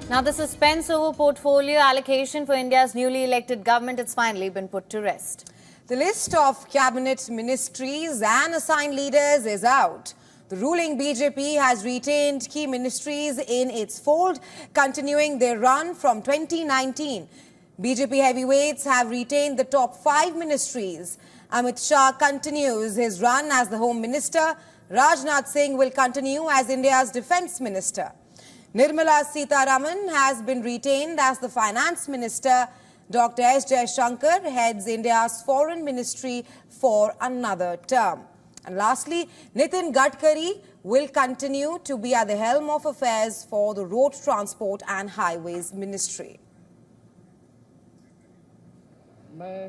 Now, the suspense over portfolio allocation for India's newly elected government has finally been put to rest. The list of cabinet ministries and assigned leaders is out. The ruling BJP has retained key ministries in its fold, continuing their run from 2019. BJP heavyweights have retained the top 5 ministries. Amit Shah continues his run as the Home Minister. Rajnath Singh will continue as India's Defence Minister. Nirmala Sitharaman has been retained as the Finance Minister. Dr. S. Jaishankar heads India's Foreign Ministry for another term. And lastly, Nitin Gadkari will continue to be at the helm of affairs for the Road Transport and Highways Ministry. मैं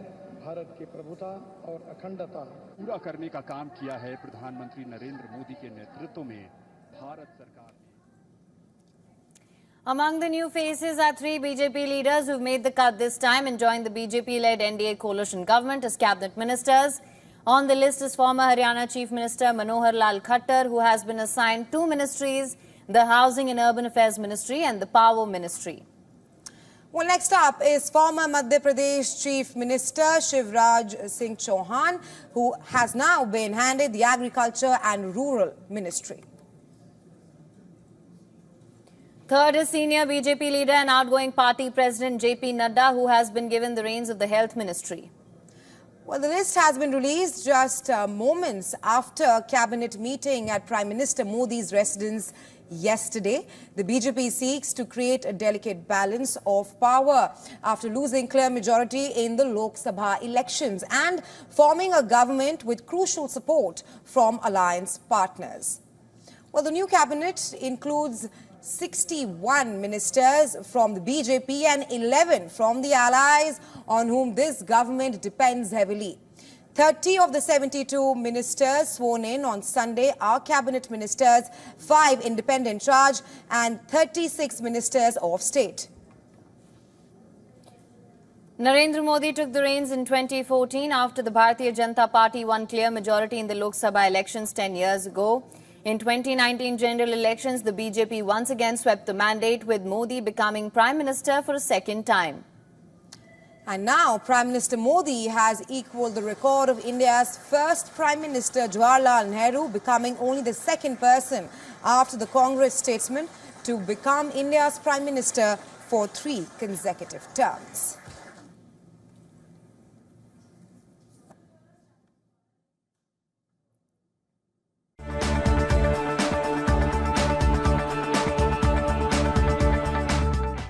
भारत की प्रभुता और अखंडता पूरा करने का काम किया है प्रधानमंत्री नरेंद्र मोदी के नेतृत्व में भारत सरकार ने। Among the new faces are 3 BJP leaders who've made the cut this time and joined the BJP-led NDA coalition government as cabinet ministers. On the list is former Haryana Chief Minister Manohar Lal Khattar, who has been assigned 2 ministries, the Housing and Urban Affairs Ministry and the Power Ministry. Well, next up is former Madhya Pradesh Chief Minister Shivraj Singh Chauhan, who has now been handed the Agriculture and Rural Ministry. Third is senior BJP leader and outgoing party president JP Nadda, who has been given the reins of the Health Ministry. Well, the list has been released just moments after a cabinet meeting at Prime Minister Modi's residence yesterday. The BJP seeks to create a delicate balance of power after losing clear majority in the Lok Sabha elections and forming a government with crucial support from alliance partners. Well, the new cabinet includes 61 ministers from the BJP and 11 from the allies on whom this government depends heavily. 30 of the 72 ministers sworn in on Sunday are cabinet ministers, 5 independent charge and 36 ministers of state. Narendra Modi took the reins in 2014 after the Bharatiya Janata Party won clear majority in the Lok Sabha elections 10 years ago. In 2019 general elections, the BJP once again swept the mandate, with Modi becoming Prime Minister for a second time. And now Prime Minister Modi has equalled the record of India's first Prime Minister Jawaharlal Nehru, becoming only the second person after the Congress statesman to become India's Prime Minister for 3 consecutive terms.